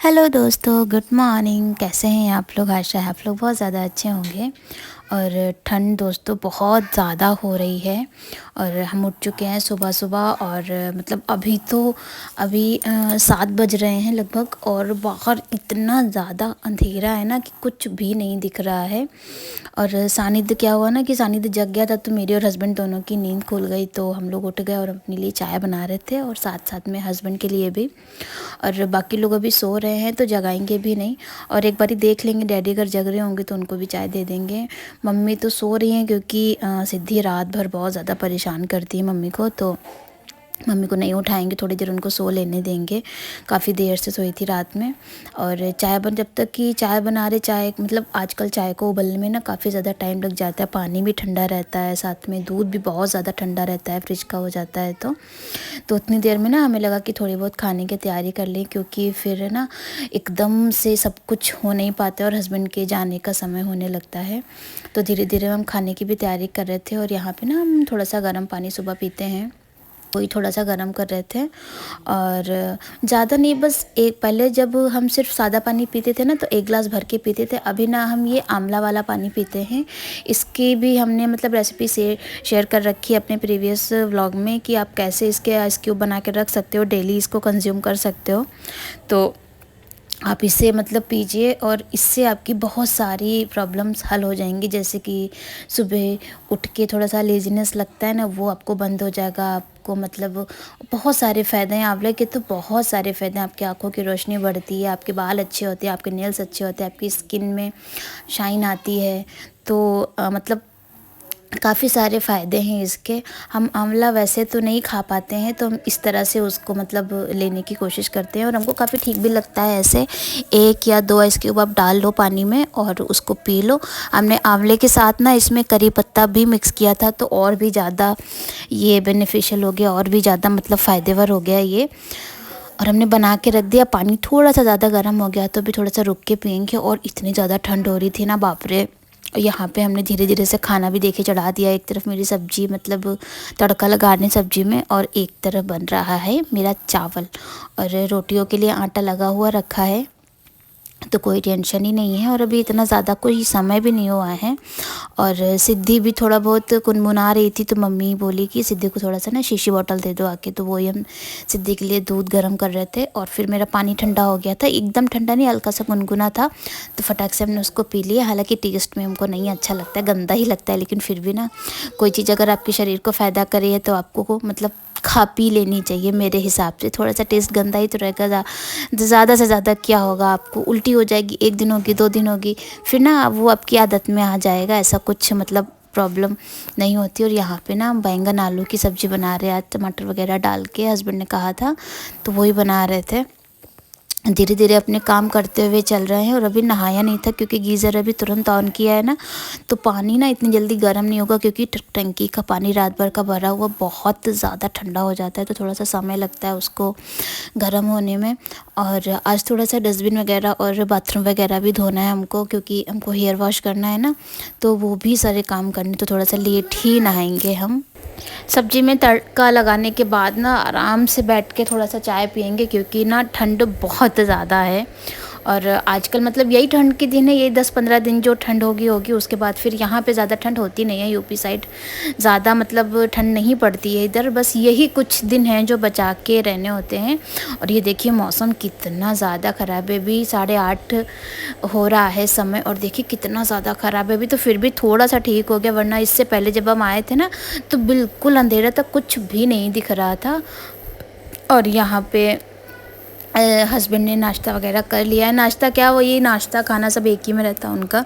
Hello दोस्तों, good morning. कैसे हैं आप लोग? आशा है आप लोग बहुत ज़्यादा अच्छे होंगे। और ठंड दोस्तों बहुत ज़्यादा हो रही है और हम उठ चुके हैं सुबह सुबह। और मतलब अभी 7 बज रहे हैं लगभग, और बाहर इतना ज़्यादा अंधेरा है ना कि कुछ भी नहीं दिख रहा है। और सानिध्य क्या हुआ ना कि सानिध्य जग गया था, तो मेरी और हस्बैंड दोनों की नींद खुल गई। तो हम लोग उठ गए और अपने लिए चाय बना रहे थे, और साथ साथ में हस्बैंड के लिए भी। और बाकी लोग अभी सो रहे हैं तो जगाएंगे भी नहीं। और एक बारी देख लेंगे, डैडी अगर जग रहे होंगे तो उनको भी चाय दे देंगे। मम्मी तो सो रही हैं क्योंकि सिद्धि रात भर बहुत ज़्यादा परेशान करती है मम्मी को, तो मम्मी को नहीं उठाएंगे, थोड़ी देर उनको सो लेने देंगे। काफ़ी देर से सोई थी रात में। और जब तक कि चाय बना रहे, चाय मतलब आजकल चाय को उबलने में ना काफ़ी ज़्यादा टाइम लग जाता है। पानी भी ठंडा रहता है, साथ में दूध भी बहुत ज़्यादा ठंडा रहता है, फ्रिज का हो जाता है। तो उतनी देर में ना हमें लगा कि थोड़ी बहुत खाने की तैयारी कर लें, क्योंकि फिर ना एकदम से सब कुछ हो नहीं पाता है और हस्बैंड के जाने का समय होने लगता है। तो धीरे धीरे हम खाने की भी तैयारी कर रहे थे। और यहाँ पे ना हम थोड़ा सा गर्म पानी सुबह पीते हैं, वही थोड़ा सा गर्म कर रहे थे। और ज़्यादा नहीं, बस एक, पहले जब हम सिर्फ सादा पानी पीते थे ना तो एक गिलास भर के पीते थे। अभी ना हम ये आंवला वाला पानी पीते हैं। इसकी भी हमने मतलब रेसिपी से शेयर कर रखी है अपने प्रीवियस व्लॉग में, कि आप कैसे इसके आइस क्यूब बना के रख सकते हो, डेली इसको कंज्यूम कर सकते हो। तो आप इसे मतलब पीजिए और इससे आपकी बहुत सारी प्रॉब्लम्स हल हो जाएंगी। जैसे कि सुबह उठ के थोड़ा सा लेज़ीनेस लगता है ना, वो आपको बंद हो जाएगा। आपको मतलब बहुत सारे फ़ायदे हैं आंवले के, तो बहुत सारे फ़ायदे हैं। आपकी आंखों की रोशनी बढ़ती है, आपके बाल अच्छे होते हैं, आपके नेल्स अच्छे होते हैं, आपकी स्किन में शाइन आती है। तो मतलब काफ़ी सारे फ़ायदे हैं इसके। हम आंवला वैसे तो नहीं खा पाते हैं, तो हम इस तरह से उसको मतलब लेने की कोशिश करते हैं, और हमको काफ़ी ठीक भी लगता है। ऐसे 1 या 2 आइस क्यूब आप डाल लो पानी में और उसको पी लो। हमने आंवले के साथ ना इसमें करी पत्ता भी मिक्स किया था, तो और भी ज़्यादा ये बेनिफिशियल हो गया, और भी ज़्यादा मतलब फ़ायदेवर हो गया ये। और हमने बना के रख दिया। पानी थोड़ा सा ज़्यादा गर्म हो गया तो भी थोड़ा सा रुक के पियेंगे। और इतनी ज़्यादा ठंड हो रही थी ना, बाप रे। यहाँ पे हमने धीरे धीरे से खाना भी देखे चढ़ा दिया। एक तरफ मेरी सब्जी मतलब तड़का लगाने सब्जी में, और एक तरफ बन रहा है मेरा चावल। और रोटियों के लिए आटा लगा हुआ रखा है, तो कोई टेंशन ही नहीं है। और अभी इतना ज़्यादा कोई समय भी नहीं हुआ है। और सिद्धि भी थोड़ा बहुत कुनमुना रही थी, तो मम्मी बोली कि सिद्धि को थोड़ा सा ना शीशी बॉटल दे दो आके। तो वही हम सिद्धि के लिए दूध गर्म कर रहे थे। और फिर मेरा पानी ठंडा हो गया था, एकदम ठंडा नहीं, हल्का सा गुनगुना था। तो फटाक से हमने उसको पी लिया। हालांकि टेस्ट में हमको नहीं अच्छा लगता है, गंदा ही लगता है, लेकिन फिर भी ना कोई चीज़ अगर आपके शरीर को फ़ायदा करे है तो आपको को मतलब खा पी लेनी चाहिए मेरे हिसाब से। थोड़ा सा टेस्ट गंदा ही तो रहेगा, ज़्यादा से ज़्यादा क्या होगा, आपको उल्टी हो जाएगी, 1 दिन होगी, 2 दिन होगी, फिर ना वो आपकी आदत में आ जाएगा। ऐसा कुछ मतलब प्रॉब्लम नहीं होती। और यहाँ पे ना हम बैंगन आलू की सब्ज़ी बना रहे हैं आज, टमाटर वगैरह डाल के, हस्बैंड ने कहा था तो वही बना रहे थे। धीरे धीरे अपने काम करते हुए चल रहे हैं। और अभी नहाया नहीं था क्योंकि गीज़र अभी तुरंत ऑन किया है ना, तो पानी ना इतनी जल्दी गर्म नहीं होगा, क्योंकि टंकी का पानी रात भर का भरा हुआ बहुत ज़्यादा ठंडा हो जाता है, तो थोड़ा सा समय लगता है उसको गर्म होने में। और आज थोड़ा सा डस्टबिन वगैरह और बाथरूम वगैरह भी धोना है हमको, क्योंकि हमको हेयर वॉश करना है ना, तो वो भी सारे काम करने, तो थोड़ा सा लेट ही नहाएंगे हम। सब्जी में तड़का लगाने के बाद ना आराम से बैठ के थोड़ा सा चाय पियेंगे, क्योंकि ना ठंड बहुत ज़्यादा है। और आजकल मतलब यही ठंड के दिन है, ये 10-15 दिन जो ठंड होगी उसके बाद फिर यहाँ पे ज़्यादा ठंड होती नहीं है। यूपी साइड ज़्यादा मतलब ठंड नहीं पड़ती है इधर, बस यही कुछ दिन हैं जो बचा के रहने होते हैं। और ये देखिए मौसम कितना ज़्यादा ख़राब है, अभी 8:30 हो रहा है समय, और देखिए कितना ज़्यादा ख़राब है अभी। तो फिर भी थोड़ा सा ठीक हो गया, वरना इससे पहले जब हम आए थे ना तो बिल्कुल अंधेरा था, कुछ भी नहीं दिख रहा था। और यहाँ पे हस्बैंड ने नाश्ता वगैरह कर लिया है। नाश्ता क्या, वो ये नाश्ता खाना सब एक ही में रहता है उनका,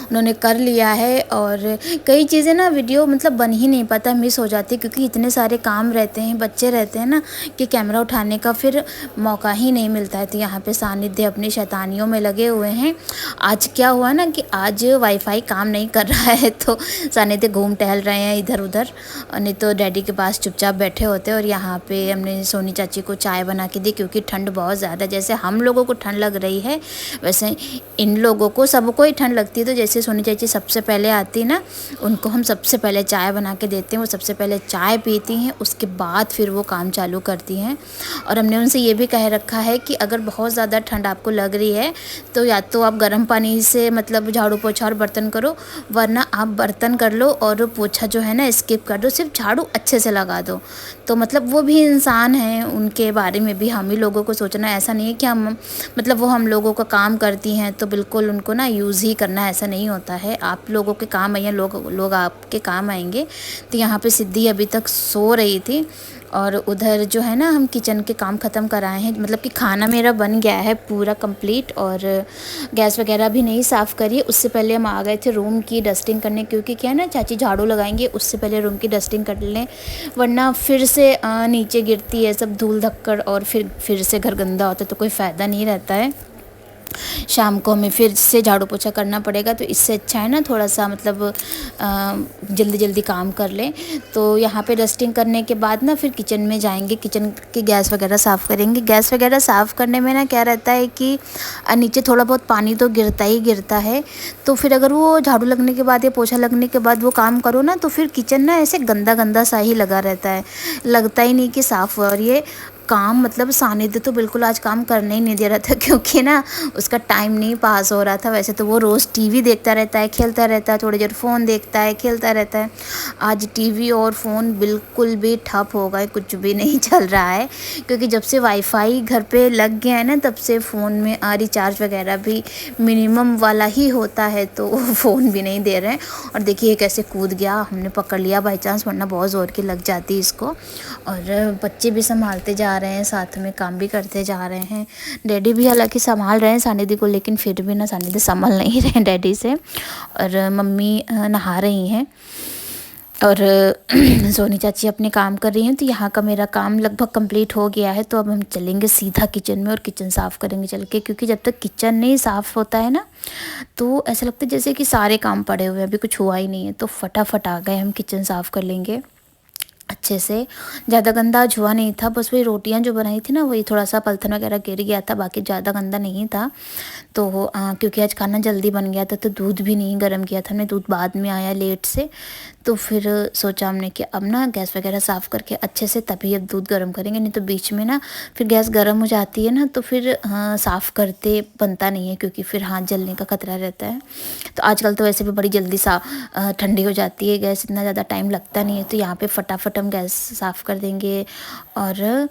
उन्होंने कर लिया है। और कई चीज़ें ना वीडियो मतलब बन ही नहीं पाता, मिस हो जाती, क्योंकि इतने सारे काम रहते हैं, बच्चे रहते हैं ना, कि कैमरा उठाने का फिर मौका ही नहीं मिलता है। तो यहाँ पे सानिध्य अपनी शैतानियों में लगे हुए हैं। आज क्या हुआ ना कि आज वाईफाई काम नहीं कर रहा है, तो सानिध्य घूम टहल रहे हैं इधर उधर, नहीं तो डैडी के पास चुपचाप बैठे होते। और यहाँ पे हमने सोनी चाची को चाय बना के दी, क्योंकि ठंड बहुत ज़्यादा, जैसे हम लोगों को ठंड लग रही है वैसे इन लोगों को सबको ही ठंड लगती है। तो जैसे जैसे सोनी चाची सबसे पहले आती है ना, उनको हम सबसे पहले चाय बना के देते हैं, वो सबसे पहले चाय पीती हैं, उसके बाद फिर वो काम चालू करती हैं। और हमने उनसे ये भी कह रखा है कि अगर बहुत ज़्यादा ठंड आपको लग रही है तो या तो आप गर्म पानी से मतलब झाड़ू पोछा और बर्तन करो, वरना आप बर्तन कर लो और पोछा जो है ना स्किप कर दो, सिर्फ झाड़ू अच्छे से लगा दो। तो मतलब वो भी इंसान हैं, उनके बारे में भी हम ही लोगों को सोचना है। ऐसा नहीं है कि हम मतलब वो हम लोगों का काम करती हैं तो बिल्कुल उनको ना यूज़ ही करना, ऐसा नहीं होता है। आप लोगों के काम आइए, लोग आपके काम आएंगे। तो यहाँ पे सिद्धि अभी तक सो रही थी और उधर जो है ना हम किचन के काम ख़त्म कराए हैं, मतलब कि खाना मेरा बन गया है पूरा कंप्लीट, और गैस वगैरह भी नहीं साफ़ करी। उससे पहले हम आ गए थे रूम की डस्टिंग करने, क्योंकि क्या है ना चाची झाड़ू लगाएंगे उससे पहले रूम की डस्टिंग कर लें, वरना फिर से नीचे गिरती है सब धूल धक्कड़ और फिर से घर गंदा होता है तो कोई फ़ायदा नहीं रहता है। शाम को हमें फिर से झाड़ू पोछा करना पड़ेगा, तो इससे अच्छा है ना थोड़ा सा मतलब जल्दी जल्दी काम कर लें। तो यहाँ पे डस्टिंग करने के बाद ना फिर किचन में जाएंगे, किचन की गैस वगैरह साफ़ करेंगे। गैस वगैरह साफ़ करने में ना क्या रहता है कि नीचे थोड़ा बहुत पानी तो गिरता ही गिरता है, तो फिर अगर वो झाड़ू लगने के बाद या पोछा लगने के बाद वो काम करो ना, तो फिर किचन ना ऐसे गंदा गंदा सा ही लगा रहता है, लगता ही नहीं कि साफ़ हुआ। और ये काम मतलब सानिध्य तो बिल्कुल आज काम करने ही नहीं दे रहा था, क्योंकि ना उसका टाइम नहीं पास हो रहा था। वैसे तो वो रोज़ टीवी देखता रहता है, खेलता रहता है, थोड़ी देर फ़ोन देखता है, खेलता रहता है। आज टीवी और फ़ोन बिल्कुल भी ठप हो गए, कुछ भी नहीं चल रहा है, क्योंकि जब से वाईफाई घर पे लग गया है ना तब से फ़ोन में रिचार्ज वगैरह भी मिनिमम वाला ही होता है, तो वो फ़ोन भी नहीं दे रहे हैं। और देखिए कैसे कूद गया, हमने पकड़ लिया बाई चांस, वरना बहुत ज़ोर की लग जाती इसको। और बच्चे भी संभालते जा रहे हैं, साथ में काम भी करते जा रहे हैं। डैडी भी हालांकि संभाल रहे हैं सानिधि को, लेकिन फिर भी ना सानिधि संभल नहीं रहे हैं डैडी से। और मम्मी नहा रही हैं और सोनी चाची अपने काम कर रही हैं। तो यहाँ का मेरा काम लगभग कंप्लीट हो गया है, तो अब हम चलेंगे सीधा किचन में और किचन साफ़ करेंगे चल के, क्योंकि जब तक किचन नहीं साफ़ होता है ना तो ऐसा लगता है जैसे कि सारे काम पड़े हुए हैं, अभी कुछ हुआ ही नहीं है। तो फटाफट आ गए हम किचन साफ़ कर लेंगे अच्छे से। ज़्यादा गंदा आज हुआ नहीं था, बस वही रोटियां जो बनाई थी ना वही थोड़ा सा पलथन वगैरह गिर गया था, बाकी ज़्यादा गंदा नहीं था। तो क्योंकि आज खाना जल्दी बन गया था तो दूध भी नहीं गर्म किया था हमने, दूध बाद में आया लेट से। तो फिर सोचा हमने कि अब ना गैस वगैरह साफ़ करके अच्छे से तभी अब दूध गर्म करेंगे, नहीं तो बीच में ना फिर गैस गर्म हो जाती है ना तो फिर साफ़ करते बनता नहीं है, क्योंकि फिर हाथ जलने का खतरा रहता है। तो आजकल तो वैसे भी बड़ी जल्दी ठंडी हो जाती है गैस, इतना ज़्यादा टाइम लगता नहीं है। तो यहाँ पे फटाफट हम गैस साफ़ कर देंगे और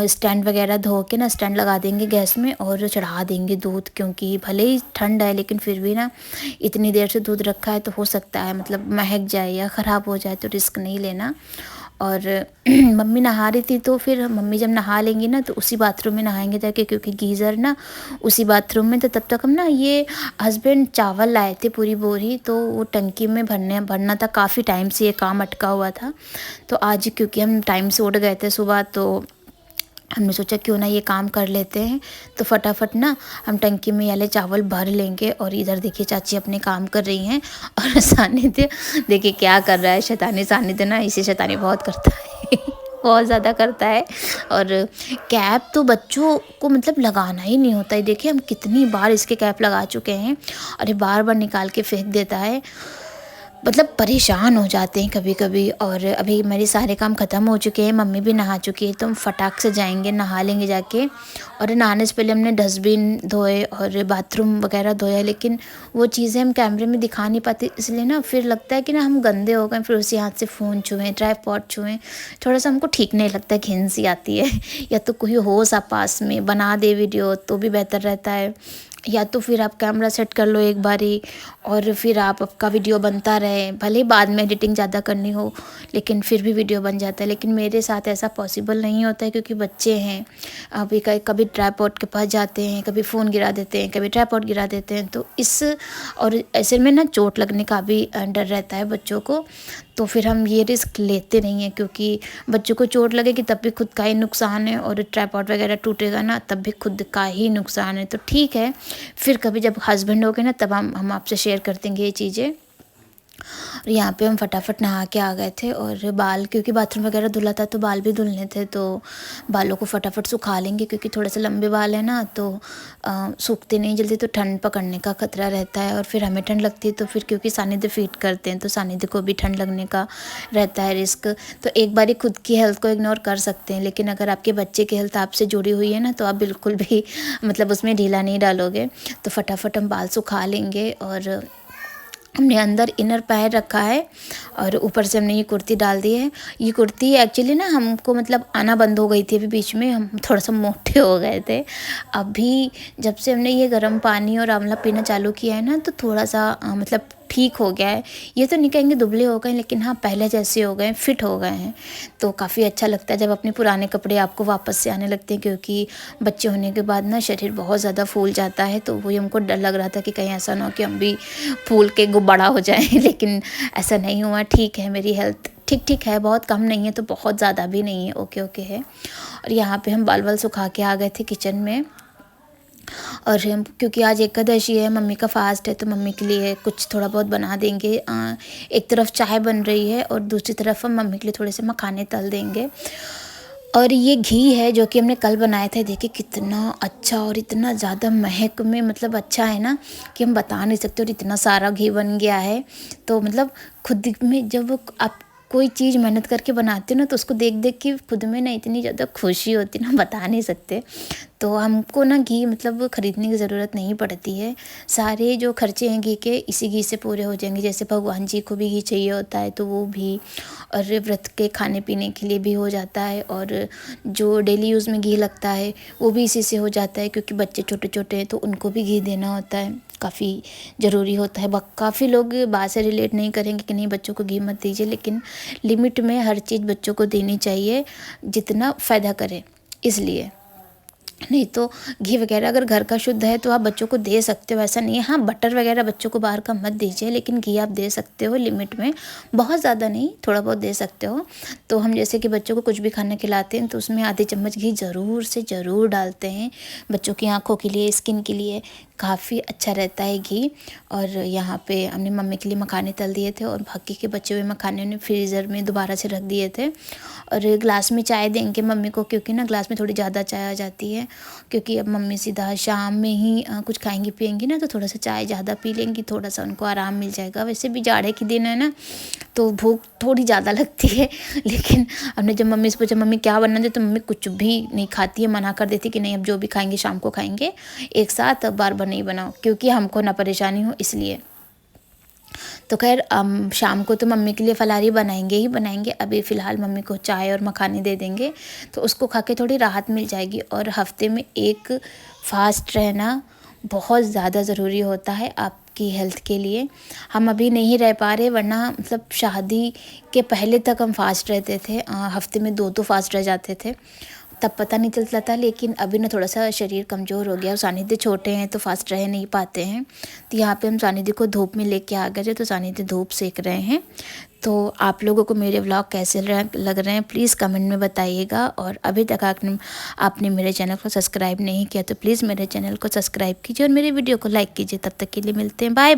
स्टैंड वगैरह धो के ना स्टैंड लगा देंगे गैस में और चढ़ा देंगे दूध, क्योंकि भले ही ठंड है लेकिन फिर भी ना इतनी देर से दूध रखा है तो हो सकता है मतलब महक जाए या ख़राब हो जाए, तो रिस्क नहीं लेना। और मम्मी नहा रही थी, तो फिर मम्मी जब नहा लेंगी ना तो उसी बाथरूम में नहाएंगे जाके, क्योंकि गीज़र ना उसी बाथरूम में। तो तब तक हम ना ये हस्बैंड चावल लाए थे पूरी बोरी, तो वो टंकी में भरना था, काफ़ी टाइम से ये काम अटका हुआ था। तो आज क्योंकि हम टाइम से उठ गए थे सुबह, तो हमने सोचा क्यों ना ये काम कर लेते हैं। तो फटाफट ना हम टंकी में वाले चावल भर लेंगे। और इधर देखिए चाची अपने काम कर रही हैं और सानिध्य देखिए क्या कर रहा है, शैतानी। सानिध्य ना इसे शैतानी बहुत करता है बहुत ज़्यादा करता है। और कैप तो बच्चों को मतलब लगाना ही नहीं होता है, देखिए हम कितनी बार इसके कैप लगा चुके हैं और ये बार बार निकाल के फेंक देता है, मतलब परेशान हो जाते हैं कभी कभी। और अभी मेरे सारे काम ख़त्म हो चुके हैं, मम्मी भी नहा चुकी है, तो हम फटाक से जाएंगे नहा लेंगे जाके। और नहाने से पहले हमने डस्टबिन धोए और बाथरूम वगैरह धोया, लेकिन वो चीज़ें हम कैमरे में दिखा नहीं पाते, इसलिए ना फिर लगता है कि ना हम गंदे हो गए, फिर उसी हाथ से फ़ोन छुएँ, ट्राइपॉड छुएँ, थोड़ा सा हमको ठीक नहीं लगता है, घिन सी आती है। या तो कोई हो सा पास में बना दे वीडियो तो भी बेहतर रहता है, या तो फिर आप कैमरा सेट कर लो एक बारी और फिर आपका वीडियो बनता रहे, भले ही बाद में एडिटिंग ज़्यादा करनी हो लेकिन फिर भी वीडियो बन जाता है। लेकिन मेरे साथ ऐसा पॉसिबल नहीं होता है, क्योंकि बच्चे हैं। अभी कभी ट्राइपॉड के पास जाते हैं, कभी फ़ोन गिरा देते हैं, कभी ट्राइपॉड गिरा देते हैं, तो इस और ऐसे में ना चोट लगने का भी डर रहता है बच्चों को। तो फिर हम ये रिस्क लेते नहीं हैं, क्योंकि बच्चों को चोट लगेगी तब भी खुद का ही नुकसान है, और ट्राइपॉड वगैरह टूटेगा ना तब भी खुद का ही नुकसान है। तो ठीक है, फिर कभी जब हस्बैंड हो गए ना तब हम आपसे शेयर कर देंगे ये चीज़ें। और यहाँ पे हम फटाफट नहा के आ गए थे और बाल, क्योंकि बाथरूम वगैरह धुला था तो बाल भी धुलने थे, तो बालों को फटाफट सुखा लेंगे क्योंकि थोड़े से लंबे बाल हैं ना, तो सूखते नहीं जल्दी, तो ठंड पकड़ने का खतरा रहता है। और फिर हमें ठंड लगती है तो फिर क्योंकि सानिध्य फीड करते हैं तो सानिध्य को भी ठंड लगने का रहता है रिस्क। तो एक बारी खुद की हेल्थ को इग्नोर कर सकते हैं, लेकिन अगर आपके बच्चे की हेल्थ आपसे जुड़ी हुई है ना, तो आप बिल्कुल भी मतलब उसमें ढीला नहीं डालोगे। तो फटाफट हम बाल सुखा लेंगे। और हमने अंदर इनर पैर रखा है और ऊपर से हमने ये कुर्ती डाल दी है। ये कुर्ती एक्चुअली ना हमको मतलब आना बंद हो गई थी अभी बीच में, हम थोड़ा सा मोटे हो गए थे। अभी जब से हमने ये गर्म पानी और आंवला पीना चालू किया है ना, तो थोड़ा सा मतलब ठीक हो गया है। ये तो नहीं कहेंगे दुबले हो गए, लेकिन हाँ पहले जैसे हो गए, फिट हो गए हैं। तो काफ़ी अच्छा लगता है जब अपने पुराने कपड़े आपको वापस से आने लगते हैं, क्योंकि बच्चे होने के बाद ना शरीर बहुत ज़्यादा फूल जाता है। तो वही हमको डर लग रहा था कि कहीं ऐसा ना हो कि हम भी फूल के बड़ा हो जाएं लेकिन ऐसा नहीं हुआ। ठीक है, मेरी हेल्थ ठीक ठीक है, बहुत कम नहीं है तो बहुत ज़्यादा भी नहीं है, ओके ओके है। और यहाँ पे हम बाल सुखा के आ गए थे किचन में। और हम क्योंकि आज एकादशी है, मम्मी का फास्ट है, तो मम्मी के लिए कुछ थोड़ा बहुत बना देंगे। एक तरफ चाय बन रही है और दूसरी तरफ हम मम्मी के लिए थोड़े से मखाने तल देंगे। और ये घी है जो कि हमने कल बनाए थे, देखिए कितना अच्छा और इतना ज़्यादा महक में मतलब अच्छा है ना कि हम बता नहीं सकते। और इतना सारा घी बन गया है, तो मतलब खुद में जब आप कोई चीज़ मेहनत करके बनाते हो ना, तो उसको देख देख के खुद में ना इतनी ज़्यादा खुशी होती है ना, बता नहीं सकते। तो हमको ना घी मतलब ख़रीदने की ज़रूरत नहीं पड़ती है। सारे जो खर्चे हैं घी के, इसी घी से पूरे हो जाएंगे। जैसे भगवान जी को भी घी चाहिए होता है तो वो भी, और व्रत के खाने पीने के लिए भी हो जाता है, और जो डेली यूज़ में घी लगता है वो भी इसी से हो जाता है, क्योंकि बच्चे छोटे छोटे हैं तो उनको भी घी देना होता है, काफ़ी ज़रूरी होता है। काफ़ी लोग बात से रिलेट नहीं करेंगे कि नहीं बच्चों को घी मत दीजिए, लेकिन लिमिट में हर चीज़ बच्चों को देनी चाहिए जितना फ़ायदा करे। इसलिए नहीं तो घी वगैरह अगर घर का शुद्ध है तो आप बच्चों को दे सकते हो, ऐसा नहीं है। हाँ, बटर वगैरह बच्चों को बाहर का मत दीजिए, लेकिन घी आप दे सकते हो लिमिट में, बहुत ज़्यादा नहीं, थोड़ा बहुत दे सकते हो। तो हम जैसे कि बच्चों को कुछ भी खाना खिलाते हैं तो उसमें आधी चम्मच घी ज़रूर से ज़रूर डालते हैं। बच्चों की आँखों के लिए, स्किन के लिए काफ़ी अच्छा रहता है घी। और यहाँ पे हमने मम्मी के लिए मखाने तल दिए थे और बाकी के बचे हुए मखाने उन्हें फ्रीज़र में दोबारा से रख दिए थे। और ग्लास में चाय देंगे मम्मी को, क्योंकि ना ग्लास में थोड़ी ज़्यादा चाय आ जाती है, क्योंकि अब मम्मी सीधा शाम में ही कुछ खाएंगी पिएंगी ना, तो थोड़ा सा चाय ज़्यादा पी लेंगी, थोड़ा सा उनको आराम मिल जाएगा। वैसे भी जाड़े के दिन है ना, तो भूख थोड़ी ज़्यादा लगती है। लेकिन हमने जब मम्मी से पूछा मम्मी क्या बनना दे, तो मम्मी कुछ भी नहीं खाती है, मना कर देती कि नहीं अब जो भी खाएंगे शाम को खाएंगे एक साथ, बार बार नहीं बनाओ, क्योंकि हमको ना परेशानी हो इसलिए। तो खैर शाम को तो मम्मी के लिए फलाहारी बनाएंगे ही बनाएंगे। अभी फ़िलहाल मम्मी को चाय और मखाने दे देंगे, तो उसको खा के थोड़ी राहत मिल जाएगी। और हफ्ते में एक फास्ट रहना बहुत ज़्यादा ज़रूरी होता है आपकी हेल्थ के लिए। हम अभी नहीं रह पा रहे, वरना मतलब शादी के पहले तक हम फास्ट रहते थे, हफ्ते में 2 तो फास्ट रह जाते थे, तब पता नहीं चलता था। लेकिन अभी ना थोड़ा सा शरीर कमज़ोर हो गया और सानिध्य छोटे हैं तो फास्ट रह नहीं पाते हैं। तो यहाँ पे हम सानिध्य को धूप में लेके आ गए थे, तो सानिध्य धूप सेक रहे हैं। तो आप लोगों को मेरे व्लॉग कैसे लग रहे हैं प्लीज़ कमेंट में बताइएगा। और अभी तक आपने मेरे चैनल को सब्सक्राइब नहीं किया तो प्लीज़ मेरे चैनल को सब्सक्राइब कीजिए और मेरे वीडियो को लाइक कीजिए। तब तक के लिए मिलते हैं, बाय।